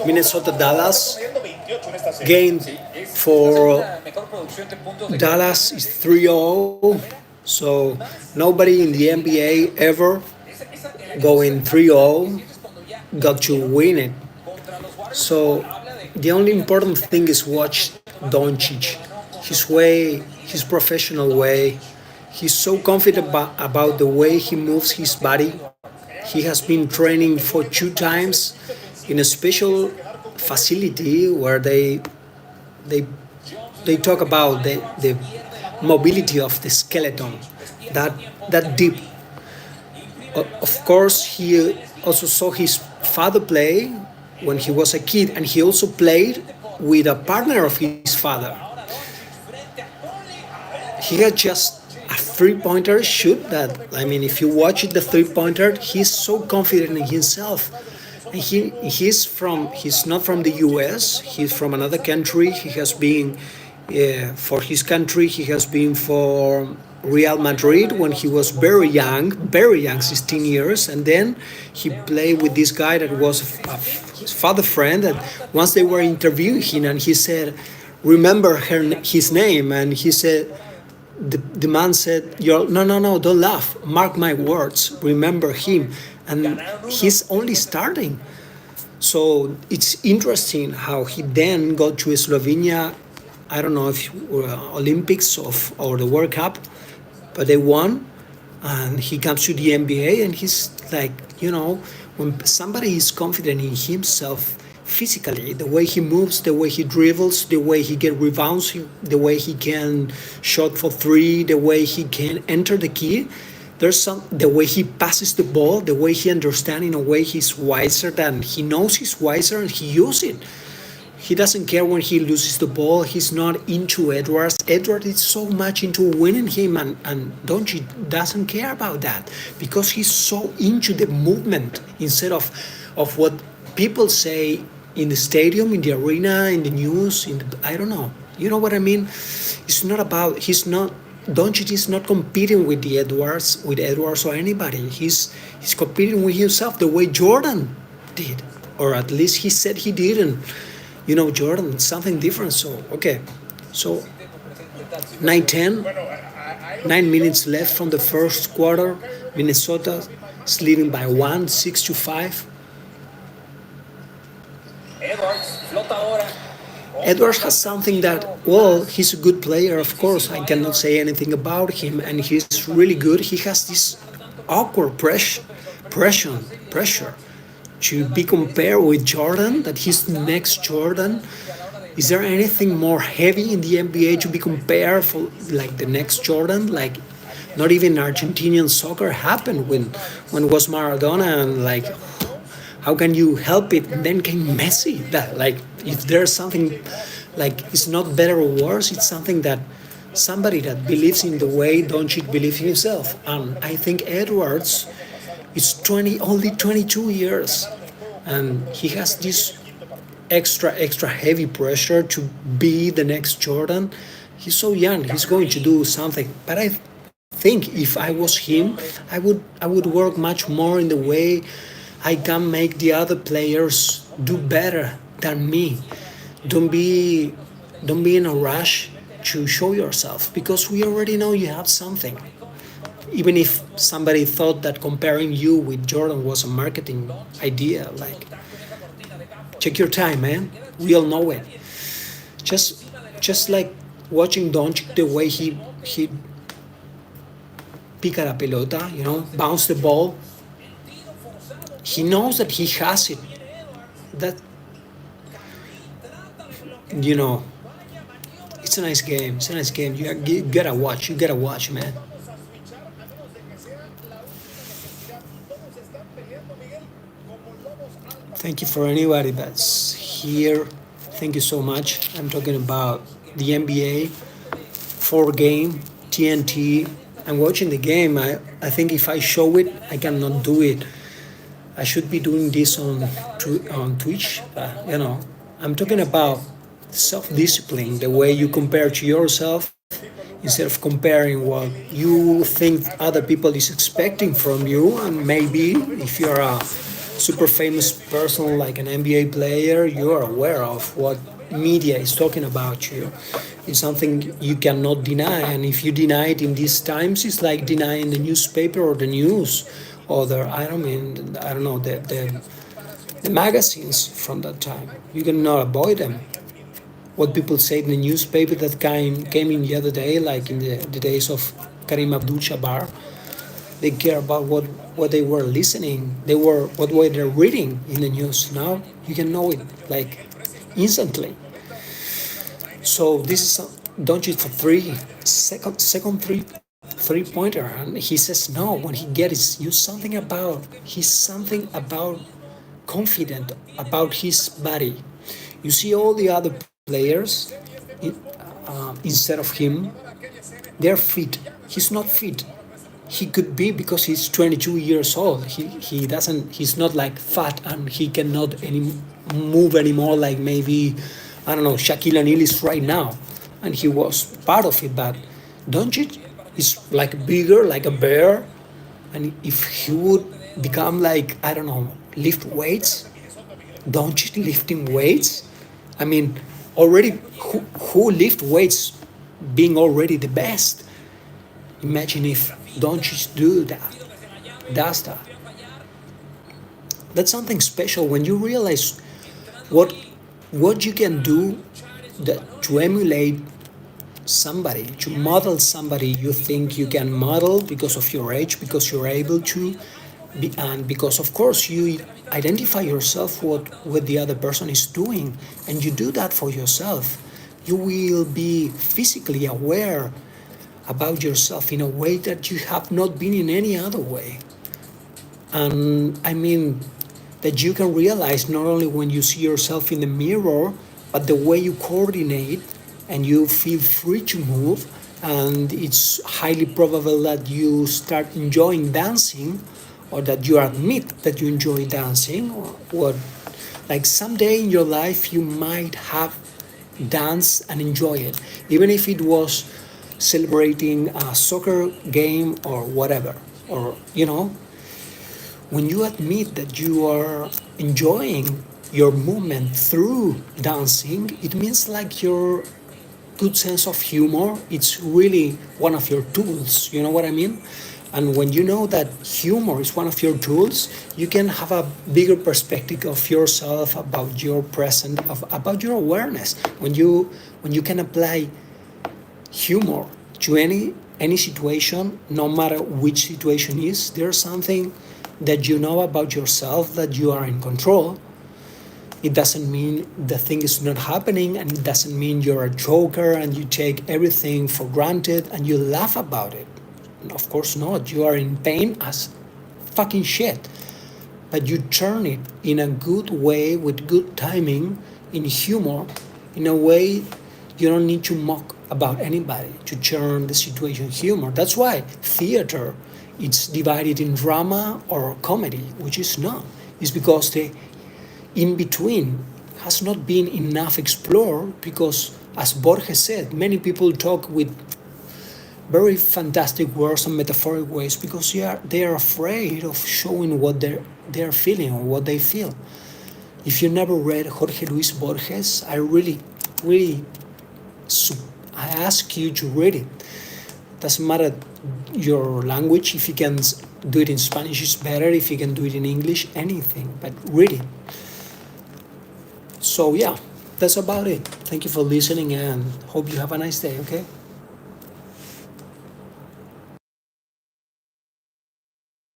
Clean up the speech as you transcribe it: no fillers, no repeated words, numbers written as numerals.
Minnesota Dallas. Game for Dallas is 3-0. So nobody in the NBA ever going 3-0 got to win it. So the only important thing is watch Doncic, his way, his professional way. He's so confident about the way he moves his body. He has been training for 2 times in a special facility where they they talk about the mobility of the skeleton, that that deep. Of course, he also saw his father play when he was a kid, and he also played with a partner of his father. He had just a three-pointer shoot that, I mean, if you watch it, the three-pointer, he's so confident in himself. And he's not from the US, he's from another country. He has been for his country, he has been for Real Madrid when he was very young, 16 years. And then he played with this guy that was his father friend. And once they were interviewing him, and he said, remember his name. And he said, the man said, no, don't laugh. Mark my words. Remember him. And he's only starting. So it's interesting how he then got to Slovenia. I don't know if Olympics or the World Cup, but they won. And he comes to the NBA, and he's like, when somebody is confident in himself physically, the way he moves, the way he dribbles, the way he get rebounds, the way he can shot for three, the way he can enter the key. The way he passes the ball, the way he understands, in a way he's wiser than he knows he's wiser, and he uses it. He doesn't care when he loses the ball. He's not into Edwards. Edwards is so much into winning him, and Doncic doesn't care about that because he's so into the movement instead of what people say in the stadium, in the arena, in the news. I don't know. You know what I mean? It's not about. Doncic is not competing with Edwards or anybody. He's competing with himself the way Jordan did, or at least he said he didn't. Jordan, it's something different. So, okay. So, 9-10, 9 minutes left from the first quarter. Minnesota is leading by 1, 6-5. Edwards has something that, he's a good player, of course. I cannot say anything about him, and he's really good. He has this awkward pressure to be compared with Jordan, that he's the next Jordan. Is there anything more heavy in the NBA to be compared for like the next Jordan? Like, not even Argentinian soccer happened when was Maradona, and like, how can you help it? And then came Messi. That, like, if there's something like, it's not better or worse, it's something that somebody that believes in the way Doncic believes in himself. And I think Edwards is only 22 years, and he has this extra heavy pressure to be the next Jordan. He's so young. He's going to do something. But I think if I was him, I would work much more in the way I can make the other players do better than me. Don't be in a rush to show yourself, because we already know you have something. Even if somebody thought that comparing you with Jordan was a marketing idea, like, check your time, man. We all know it. Just like watching Doncic, the way he pica la pelota, bounce the ball. He knows that he has it. That, it's a nice game. It's a nice game. You gotta watch. You gotta watch, man. Thank you for anybody that's here. Thank you so much. I'm talking about the NBA, 4-game, TNT. I'm watching the game. I think if I show it, I cannot do it. I should be doing this on Twitch. I'm talking about self-discipline, the way you compare to yourself instead of comparing what you think other people is expecting from you. And maybe if you're super famous person like an NBA player, you are aware of what media is talking about you. It's something you cannot deny, and if you deny it in these times, it's like denying the newspaper or the news, or I don't know, the magazines from that time. You cannot avoid them. What people say in the newspaper that came in the other day, like in the days of Karim Abdul-Jabbar, they care about what they were listening, what were they reading in the news. Now you can know it like instantly. So this is Doncic for second three pointer, and he says no. When he gets you he's something about confident about his body. You see all the other players instead of him, they're fit. He's not fit. He could be because he's 22 years old. He's not like fat and he cannot move anymore like maybe, I don't know, Shaquille O'Neal is right now. And he was part of it, but Doncic is like bigger, like a bear. And if he would become like, I don't know, lift weights, Doncic lifting weights, I mean, already who lift weights being already the best? Imagine if Doncic does that. That's something special when you realize what you can do to emulate somebody, to model somebody you think you can model because of your age, because you're able to, and because of course you identify yourself what the other person is doing, and you do that for yourself. You will be physically aware about yourself in a way that you have not been in any other way. And I mean that you can realize not only when you see yourself in the mirror, but the way you coordinate and you feel free to move. And it's highly probable that you start enjoying dancing, or that you admit that you enjoy dancing, or like someday in your life you might have danced and enjoy it, even if it was celebrating a soccer game or whatever. Or when you admit that you are enjoying your movement through dancing, it means like your good sense of humor, it's really one of your tools. You know what I mean? And when you know that humor is one of your tools, you can have a bigger perspective of yourself, about your present, about your awareness. When you can apply humor to any situation, no matter which situation is, there's something that you know about yourself, that you are in control. It doesn't mean the thing is not happening, and it doesn't mean you're a joker and you take everything for granted and you laugh about it. Of course not. You are in pain as fucking shit, but you turn it in a good way, with good timing, in humor, in a way you don't need to mock about anybody, to turn the situation humor. That's why theater, it's divided in drama or comedy, which is not. It's because the in between has not been enough explored, because as Borges said, many people talk with very fantastic words and metaphoric ways because they are afraid of showing what they're feeling or what they feel. If you never read Jorge Luis Borges, I really I ask you to read it. Doesn't matter your language. If you can do it in Spanish, it's better. If you can do it in English, anything, but read it. So yeah, that's about it. Thank you for listening and hope you have a nice day, okay?